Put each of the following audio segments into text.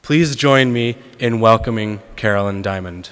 Please join me in welcoming Carolyn Diamond.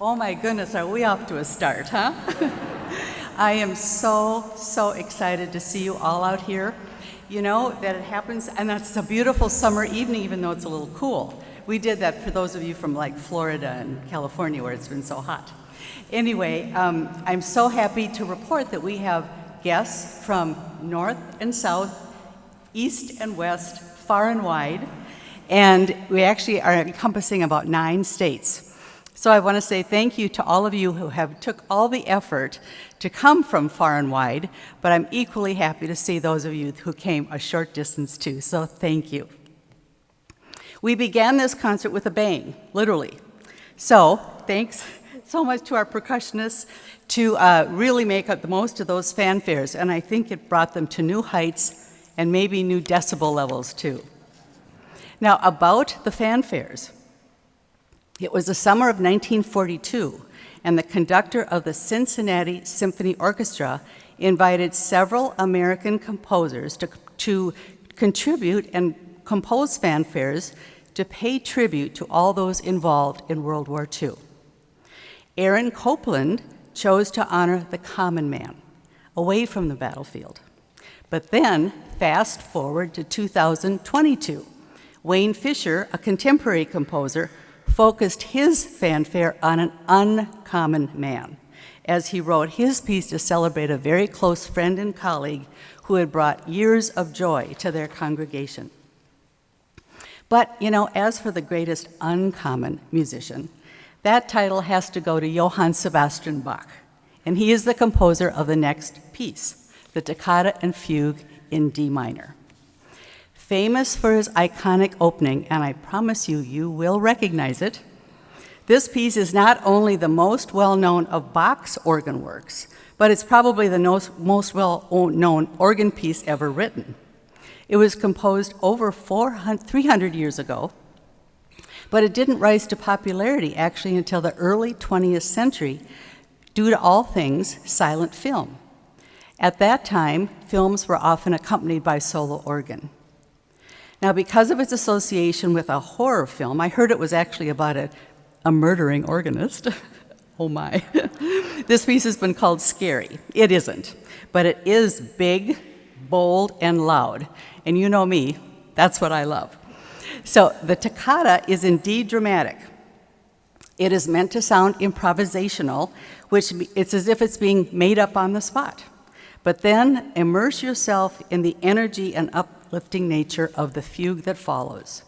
Oh my goodness, are we off to a start, huh? I am so excited to see you all out here. You know that it happens, and it's a beautiful summer evening, even though it's a little cool. We did that for those of you from like Florida and California where it's been so hot. Anyway, I'm so happy to report that we have guests from north and south, east and west, far and wide, and we actually are encompassing about 9 states. So I want to say thank you to all of you who have took all the effort to come from far and wide, but I'm equally happy to see those of you who came a short distance too, so thank you. We began this concert with a bang, literally. So thanks so much to our percussionists to really make up the most of those fanfares, and I think it brought them to new heights and maybe new decibel levels too. Now, about the fanfares. It was the summer of 1942, and the conductor of the Cincinnati Symphony Orchestra invited several American composers to contribute and compose fanfares to pay tribute to all those involved in World War II. Aaron Copland chose to honor the common man, away from the battlefield. But then, fast forward to 2022, Wayne Fisher, a contemporary composer, focused his fanfare on an uncommon man, as he wrote his piece to celebrate a very close friend and colleague who had brought years of joy to their congregation. But, you know, as for the greatest uncommon musician, that title has to go to Johann Sebastian Bach, and he is the composer of the next piece, the Toccata and Fugue in D minor. Famous for his iconic opening, and I promise you, you will recognize it, this piece is not only the most well-known of Bach's organ works, but it's probably the most well-known organ piece ever written. It was composed over 300 years ago, but it didn't rise to popularity actually until the early 20th century due to all things silent film. At that time, films were often accompanied by solo organ. Now, because of its association with a horror film, I heard it was actually about a murdering organist. Oh my. This piece has been called scary. It isn't, but it is big, bold, and loud. And you know me, that's what I love. So the toccata is indeed dramatic. It is meant to sound improvisational, which it's as if it's being made up on the spot. But then immerse yourself in the energy and uplifting nature of the fugue that follows.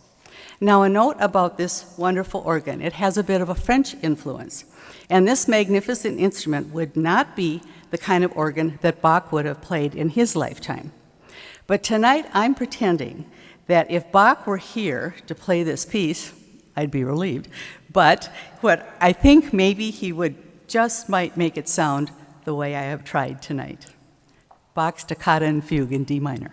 Now, a note about this wonderful organ. It has a bit of a French influence, and this magnificent instrument would not be the kind of organ that Bach would have played in his lifetime. But tonight, I'm pretending that if Bach were here to play this piece, I'd be relieved. But what I think maybe he would just might make it sound the way I have tried tonight. Bach's Toccata and Fugue in D minor.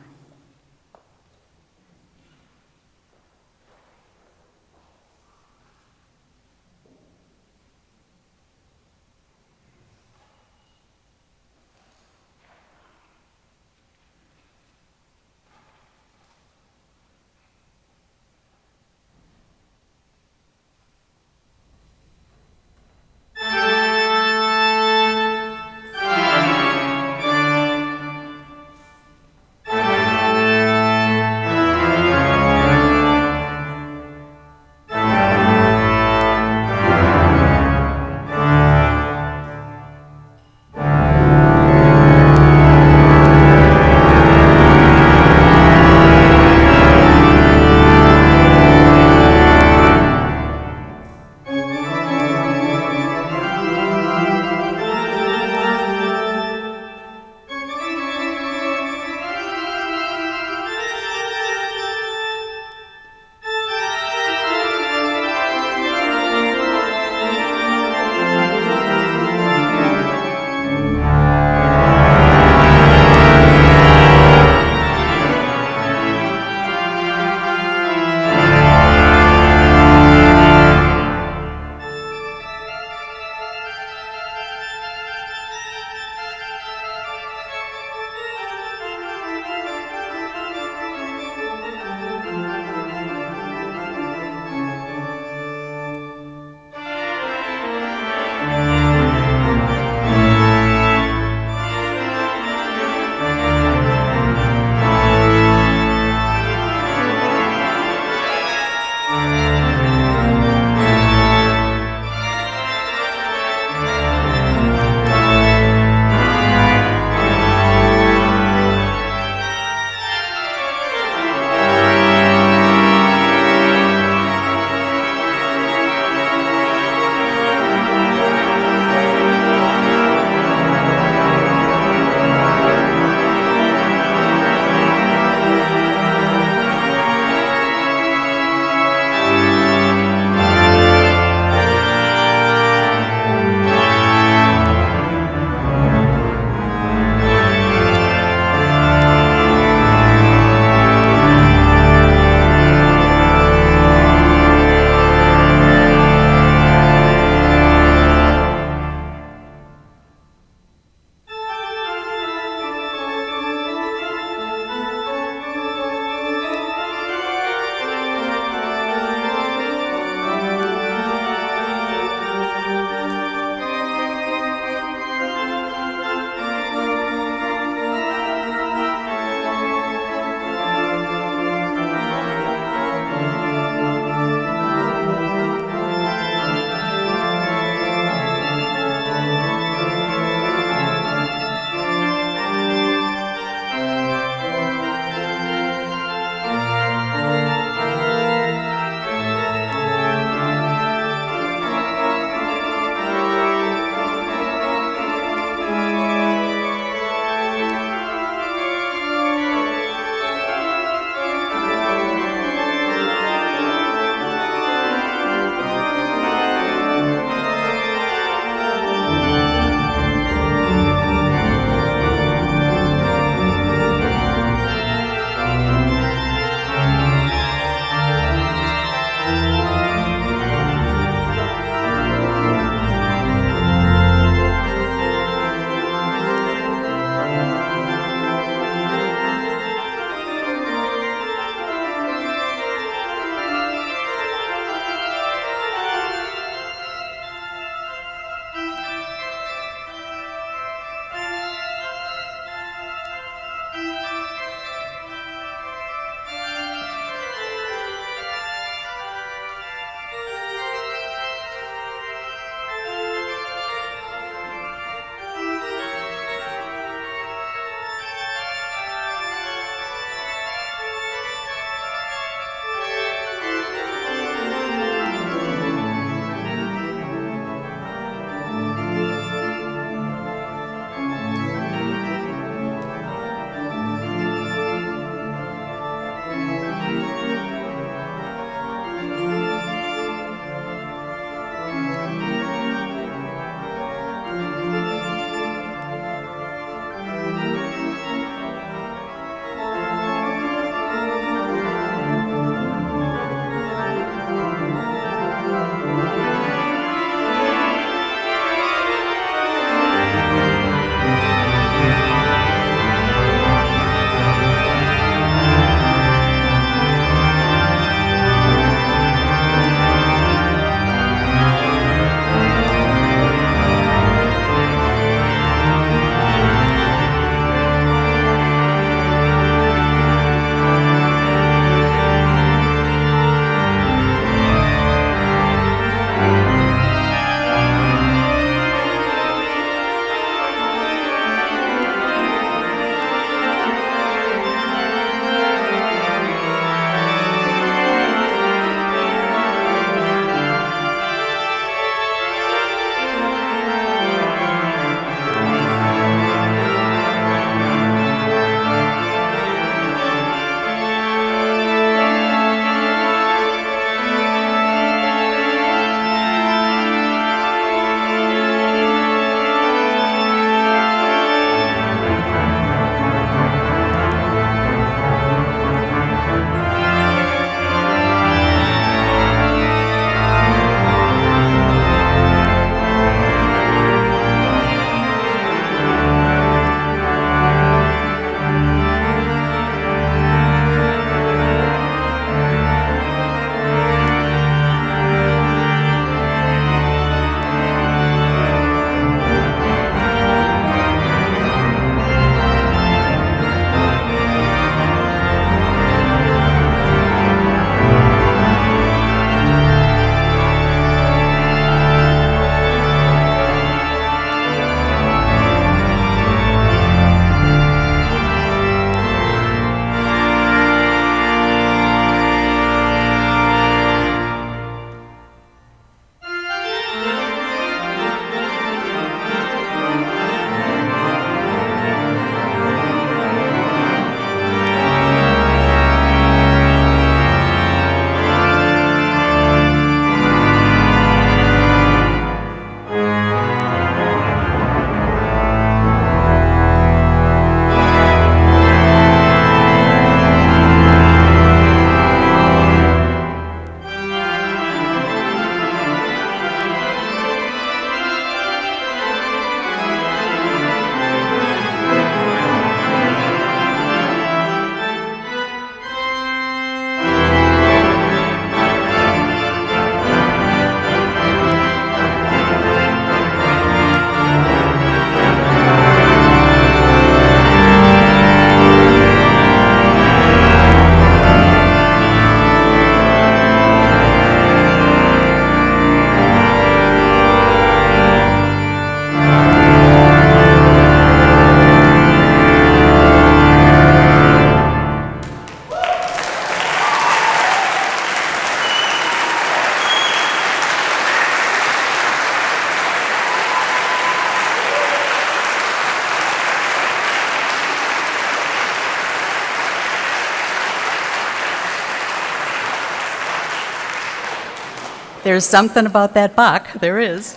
There's something about that Bach, there is.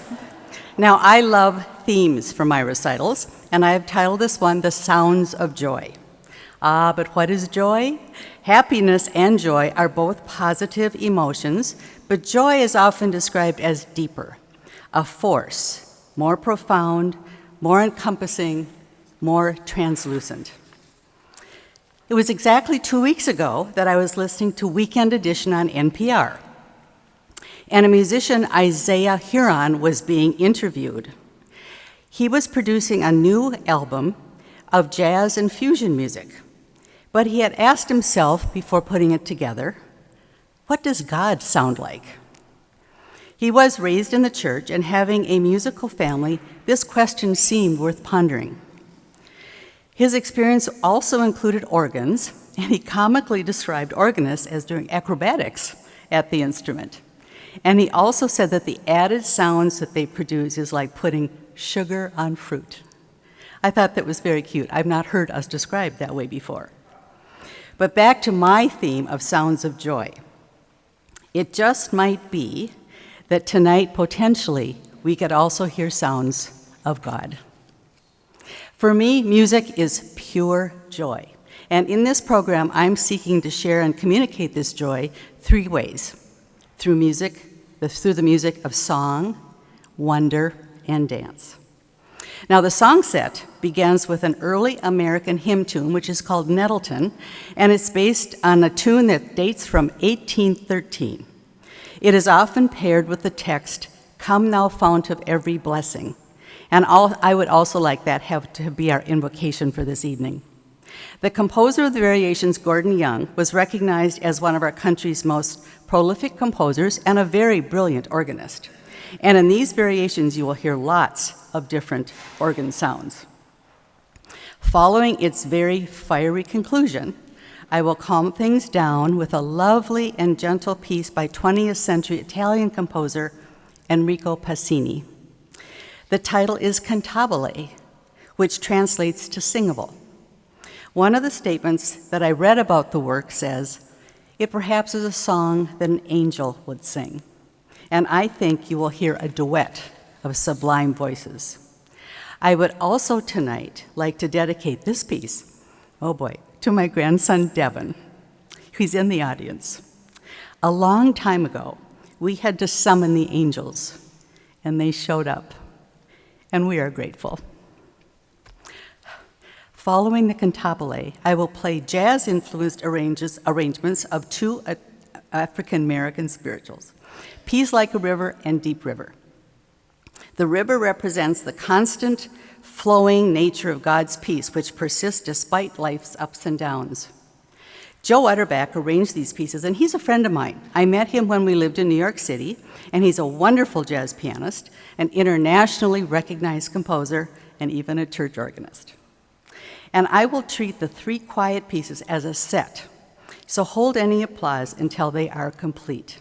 Now, I love themes for my recitals, and I have titled this one, The Sounds of Joy. Ah, but what is joy? Happiness and joy are both positive emotions, but joy is often described as deeper, a force, more profound, more encompassing, more translucent. It was exactly 2 weeks ago that I was listening to Weekend Edition on NPR, and a musician, Isaiah Huron, was being interviewed. He was producing a new album of jazz and fusion music, but he had asked himself before putting it together, what does God sound like? He was raised in the church, and having a musical family, this question seemed worth pondering. His experience also included organs, and he comically described organists as doing acrobatics at the instrument. And he also said that the added sounds that they produce is like putting sugar on fruit. I thought that was very cute. I've not heard us described that way before. But back to my theme of sounds of joy. It just might be that tonight, potentially, we could also hear sounds of God. For me, music is pure joy. And in this program, I'm seeking to share and communicate this joy 3 ways: through music, through the music of song, wonder, and dance. Now, the song set begins with an early American hymn tune, which is called Nettleton, and it's based on a tune that dates from 1813. It is often paired with the text, "Come thou fount of every blessing." And I would also like that have to be our invocation for this evening. The composer of the variations, Gordon Young, was recognized as one of our country's most prolific composers and a very brilliant organist. And in these variations, you will hear lots of different organ sounds. Following its very fiery conclusion, I will calm things down with a lovely and gentle piece by 20th century Italian composer Enrico Pacini. The title is Cantabile, which translates to singable. One of the statements that I read about the work says, "It perhaps is a song that an angel would sing." And I think you will hear a duet of sublime voices. I would also tonight like to dedicate this piece, oh boy, to my grandson Devin, who's in the audience. A long time ago, we had to summon the angels, and they showed up, and we are grateful. Following the Cantabile, I will play jazz-influenced arrangements of 2 African-American spirituals, Peace Like a River and Deep River. The river represents the constant flowing nature of God's peace, which persists despite life's ups and downs. Joe Utterback arranged these pieces, and he's a friend of mine. I met him when we lived in New York City, and he's a wonderful jazz pianist, an internationally recognized composer, and even a church organist. And I will treat the 3 quiet pieces as a set, so hold any applause until they are complete.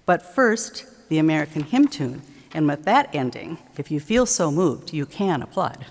But first, the American hymn tune, and with that ending, if you feel so moved, you can applaud.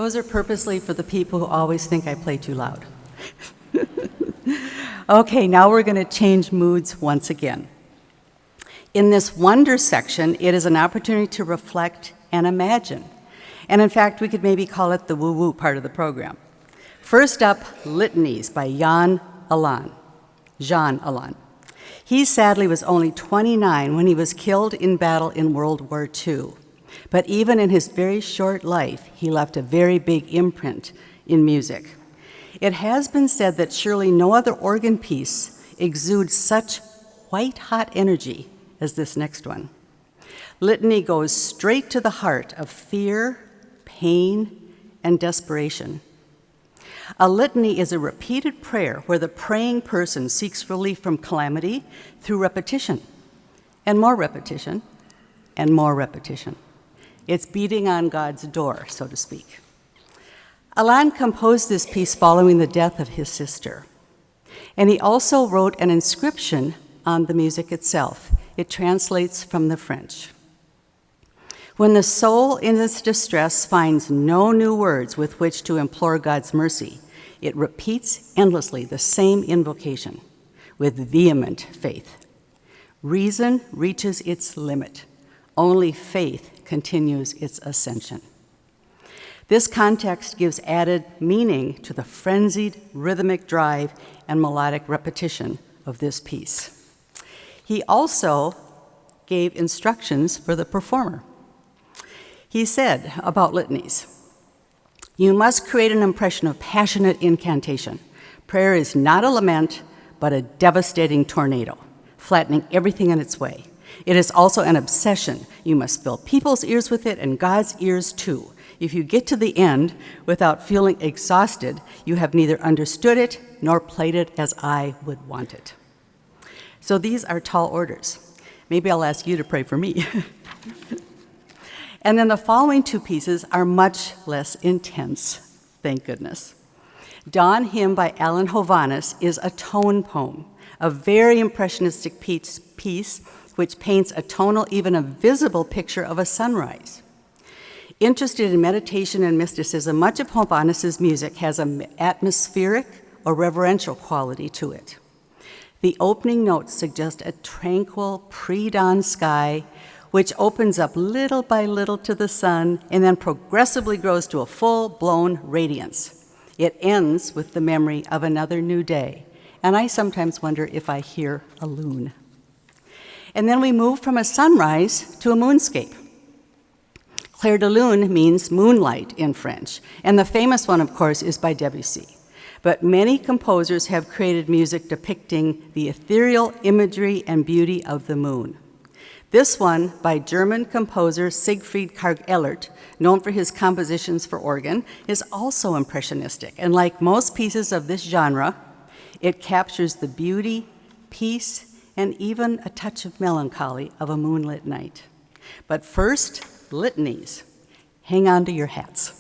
Those are purposely for the people who always think I play too loud. Okay, now we're going to change moods once again. In this wonder section, it is an opportunity to reflect and imagine. And in fact, we could maybe call it the woo-woo part of the program. First up, Litanies by Jean Alain. He sadly was only 29 when he was killed in battle in World War II. But even in his very short life, he left a very big imprint in music. It has been said that surely no other organ piece exudes such white-hot energy as this next one. Litany goes straight to the heart of fear, pain, and desperation. A litany is a repeated prayer where the praying person seeks relief from calamity through repetition, and more repetition, and more repetition. It's beating on God's door, so to speak. Alain composed this piece following the death of his sister. And he also wrote an inscription on the music itself. It translates from the French. When the soul in its distress finds no new words with which to implore God's mercy, it repeats endlessly the same invocation with vehement faith. Reason reaches its limit. Only faith continues its ascension. This context gives added meaning to the frenzied rhythmic drive and melodic repetition of this piece. He also gave instructions for the performer. He said about litanies, "You must create an impression of passionate incantation. Prayer is not a lament, but a devastating tornado, flattening everything in its way. It is also an obsession. You must fill people's ears with it and God's ears too. If you get to the end without feeling exhausted, you have neither understood it nor played it as I would want it." So these are tall orders. Maybe I'll ask you to pray for me. And then the following two pieces are much less intense, thank goodness. Dawn Hymn by Alan Hovhaness is a tone poem, a very impressionistic piece which paints a tonal, even a visible picture of a sunrise. Interested in meditation and mysticism, much of Hovhaness's music has an atmospheric or reverential quality to it. The opening notes suggest a tranquil pre-dawn sky which opens up little by little to the sun and then progressively grows to a full-blown radiance. It ends with the memory of another new day, and I sometimes wonder if I hear a loon. And then we move from a sunrise to a moonscape. Clair de lune means moonlight in French, and the famous one, of course, is by Debussy. But many composers have created music depicting the ethereal imagery and beauty of the moon. This one, by German composer Siegfried Karg-Ellert, known for his compositions for organ, is also impressionistic, and like most pieces of this genre, it captures the beauty, peace, and even a touch of melancholy of a moonlit night. But first, litanies. Hang on to your hats.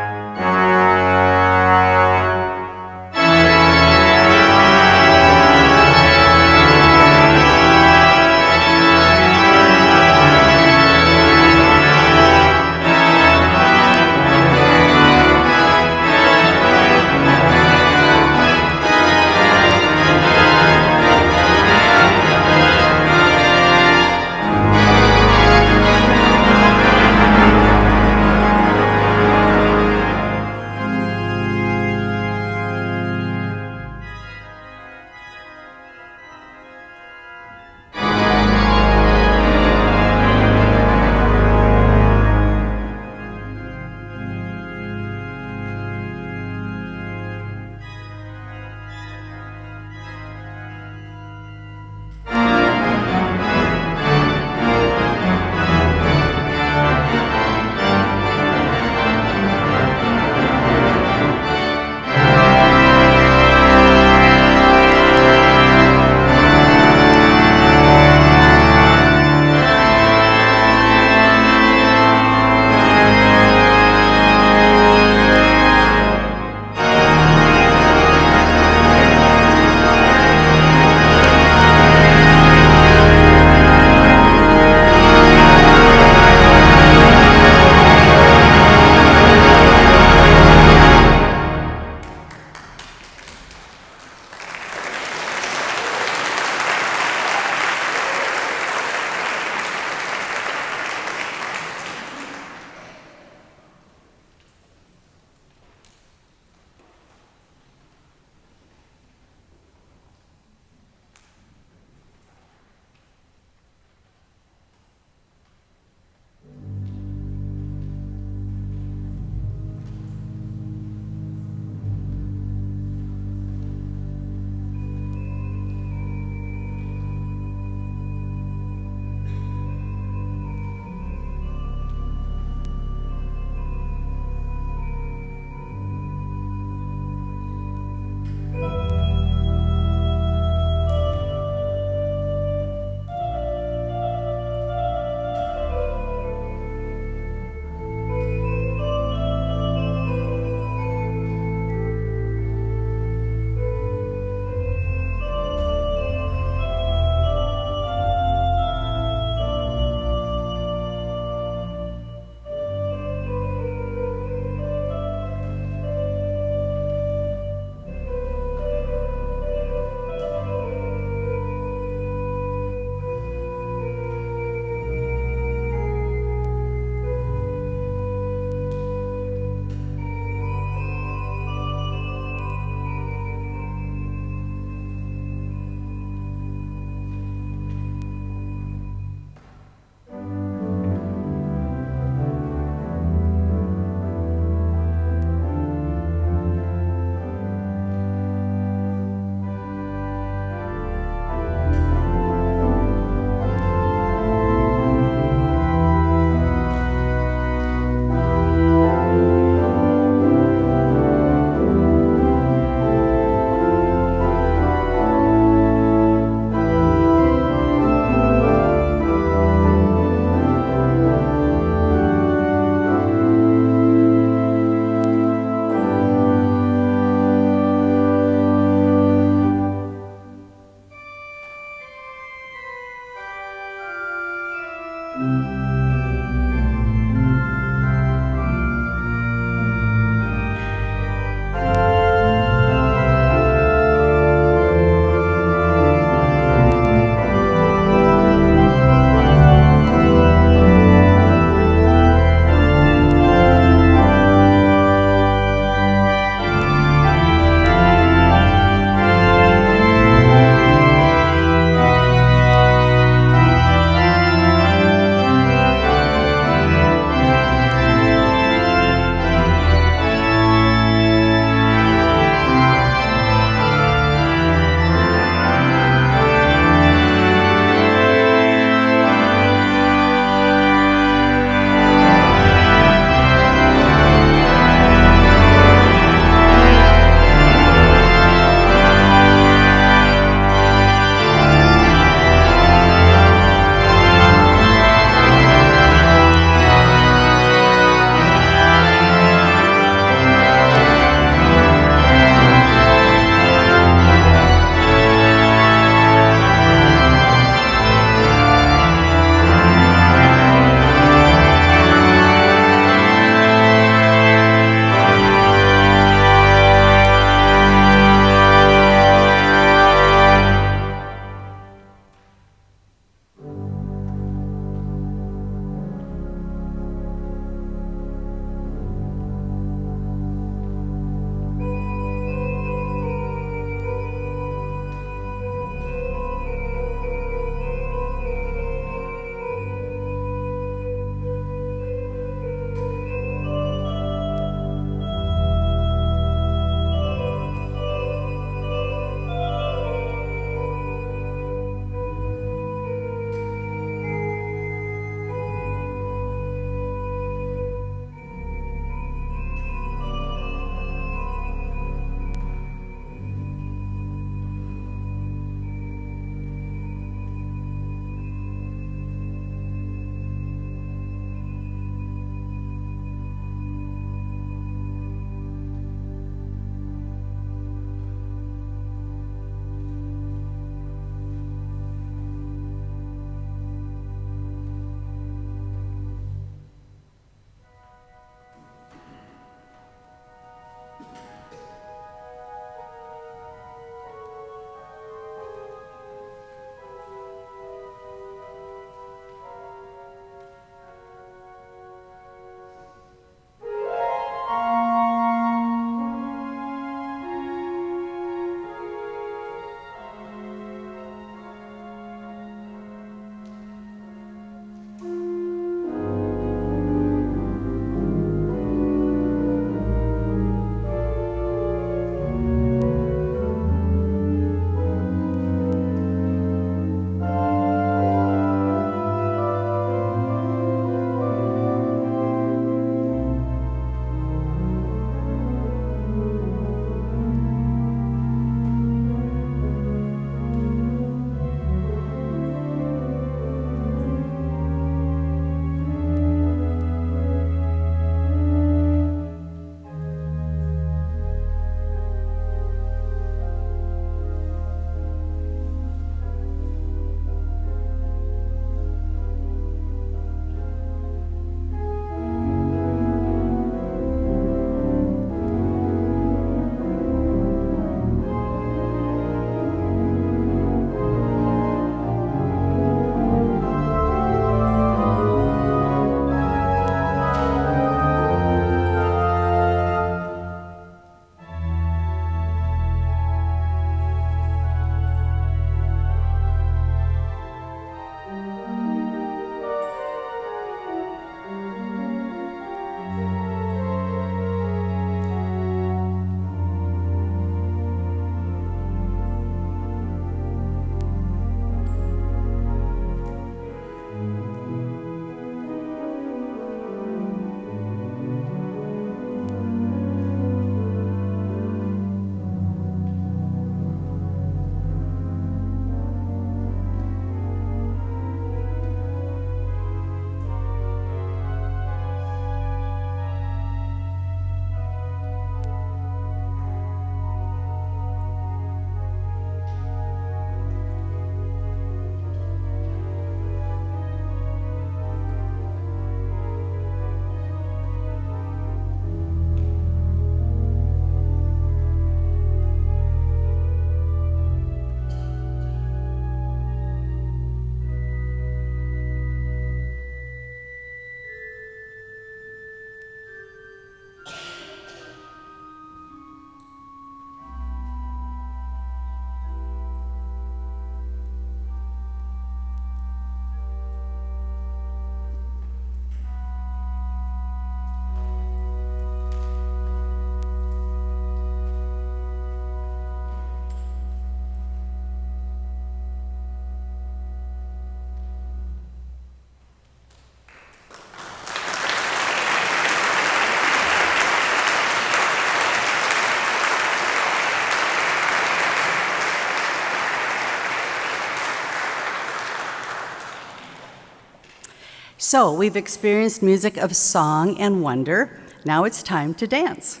So we've experienced music of song and wonder. Now it's time to dance.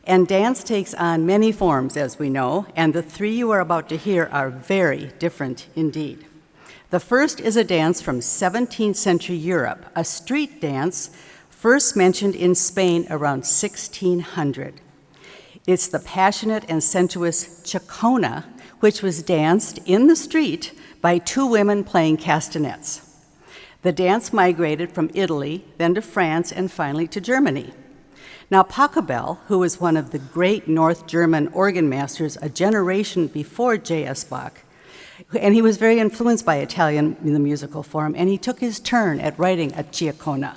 And dance takes on many forms, as we know, and the three you are about to hear are very different indeed. The first is a dance from 17th century Europe, a street dance first mentioned in Spain around 1600. It's the passionate and sensuous chacona, which was danced in the street by two women playing castanets. The dance migrated from Italy, then to France, and finally to Germany. Now, Pachelbel, who was one of the great North German organ masters a generation before J.S. Bach, and he was very influenced by Italian in the musical form, and he took his turn at writing a ciacona.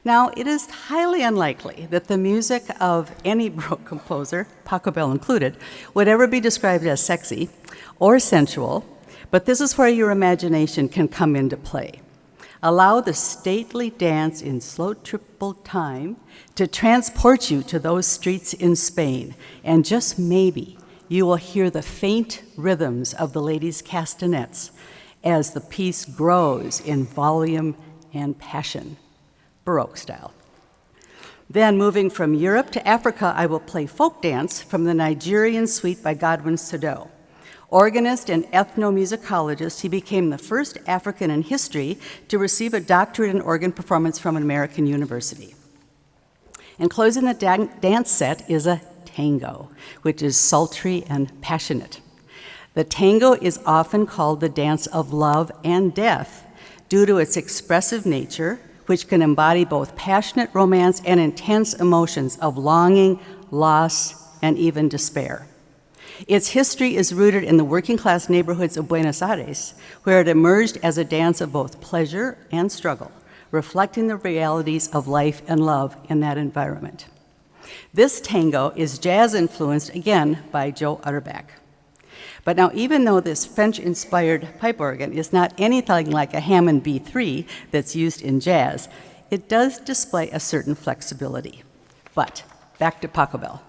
Now, it is highly unlikely that the music of any Baroque composer, Pachelbel included, would ever be described as sexy or sensual, but this is where your imagination can come into play. Allow the stately dance in slow triple time to transport you to those streets in Spain, and just maybe you will hear the faint rhythms of the ladies' castanets as the piece grows in volume and passion, Baroque style. Then, moving from Europe to Africa, I will play folk dance from the Nigerian suite by Godwin Sado. Organist and ethnomusicologist, he became the first African in history to receive a doctorate in organ performance from an American university. And closing the dance set is a tango, which is sultry and passionate. The tango is often called the dance of love and death due to its expressive nature, which can embody both passionate romance and intense emotions of longing, loss, and even despair. Its history is rooted in the working-class neighborhoods of Buenos Aires, where it emerged as a dance of both pleasure and struggle, reflecting the realities of life and love in that environment. This tango is jazz-influenced, again, by Joe Utterback. But now, even though this French-inspired pipe organ is not anything like a Hammond B3 that's used in jazz, it does display a certain flexibility. But back to Pachelbel.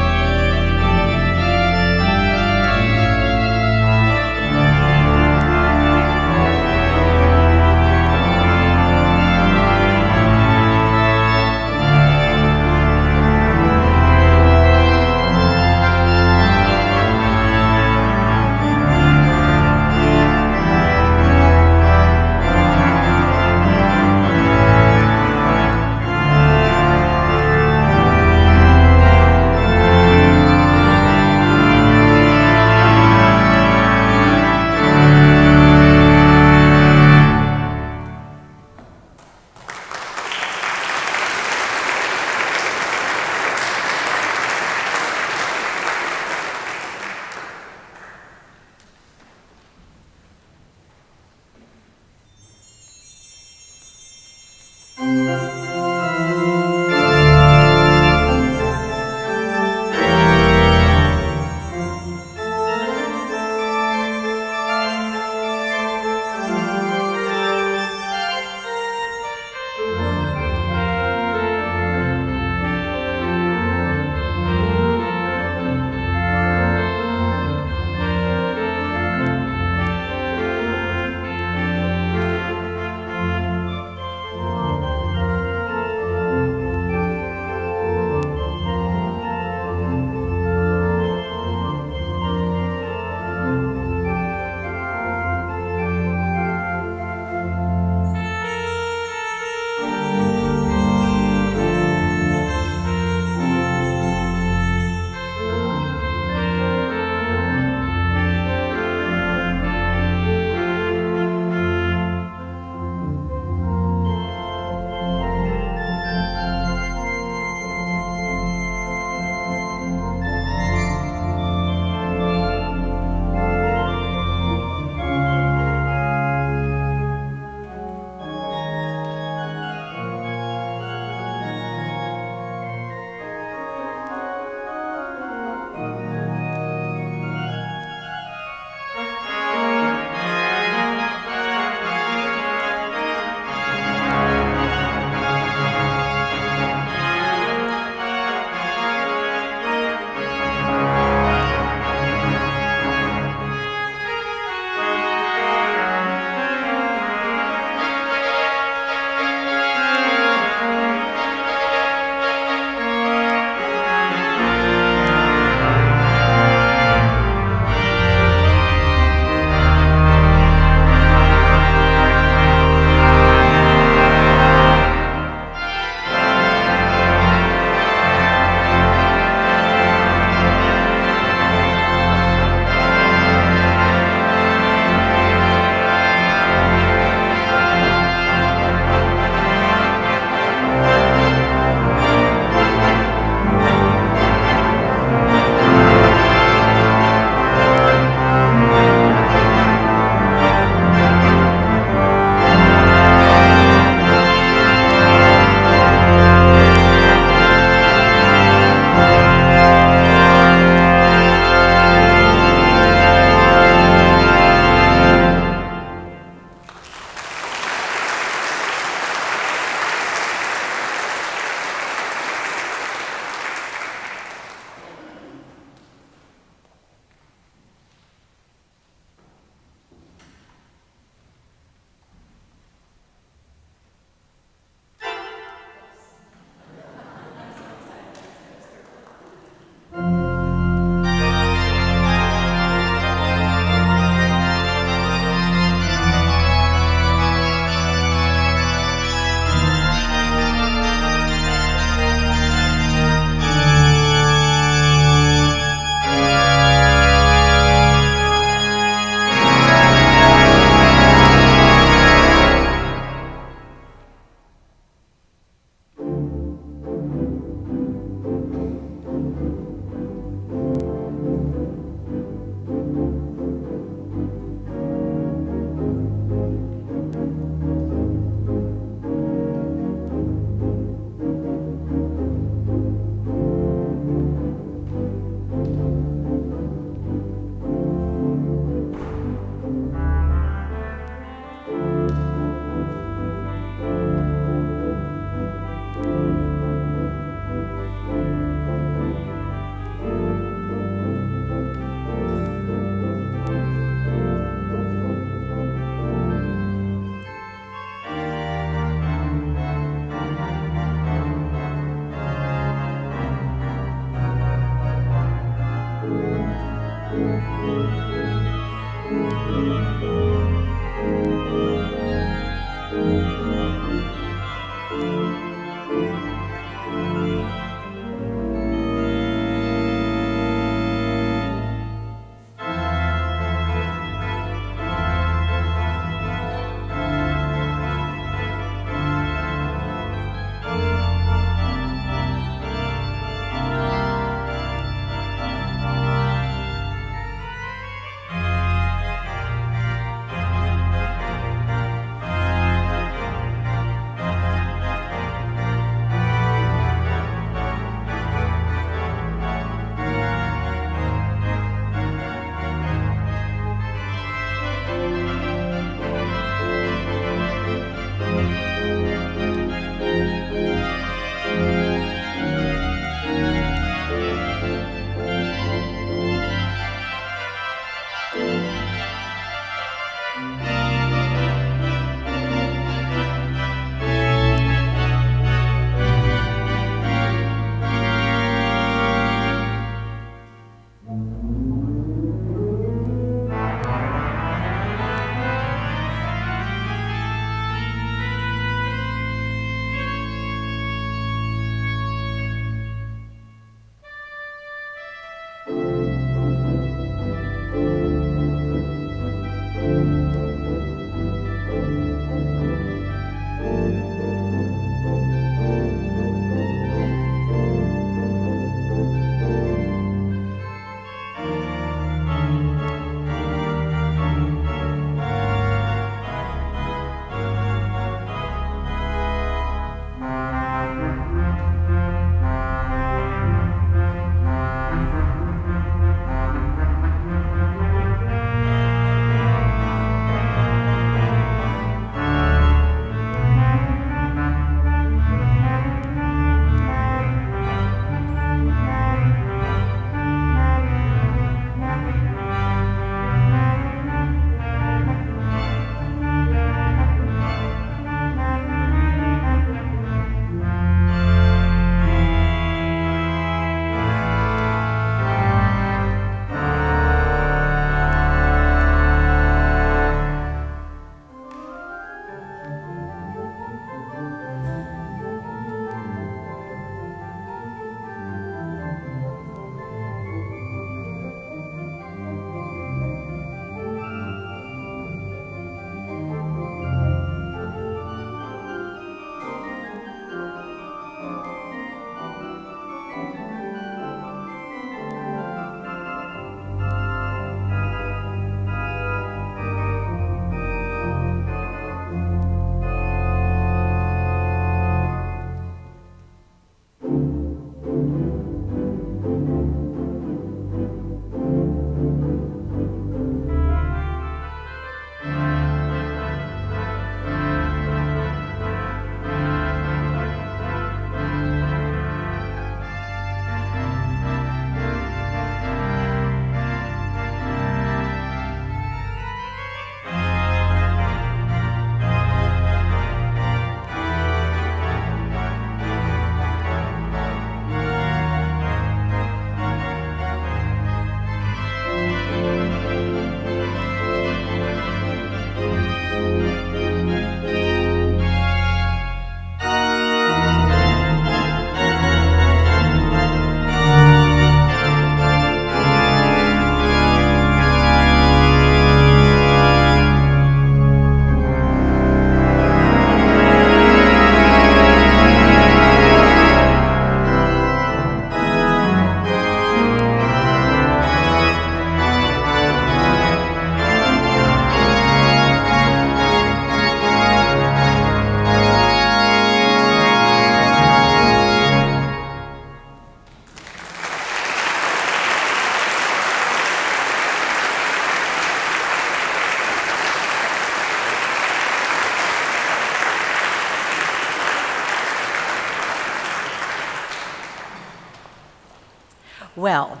Well,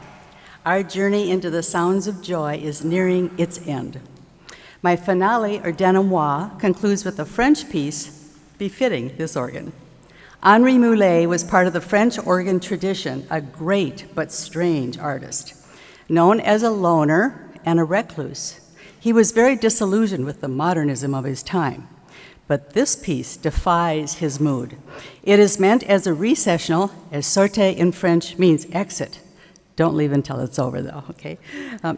our journey into the sounds of joy is nearing its end. My finale, or denouement, concludes with a French piece befitting this organ. Henri Moulet was part of the French organ tradition, a great but strange artist. Known as a loner and a recluse, he was very disillusioned with the modernism of his time. But this piece defies his mood. It is meant as a recessional, as sortie in French means exit. Don't leave until it's over, though, okay?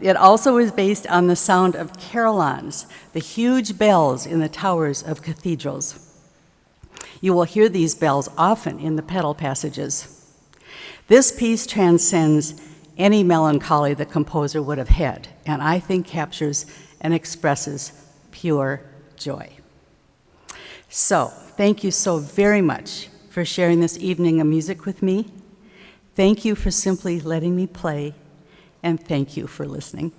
It also is based on the sound of carillons, the huge bells in the towers of cathedrals. You will hear these bells often in the pedal passages. This piece transcends any melancholy the composer would have had, and I think captures and expresses pure joy. So, thank you so very much for sharing this evening of music with me. Thank you for simply letting me play, and thank you for listening.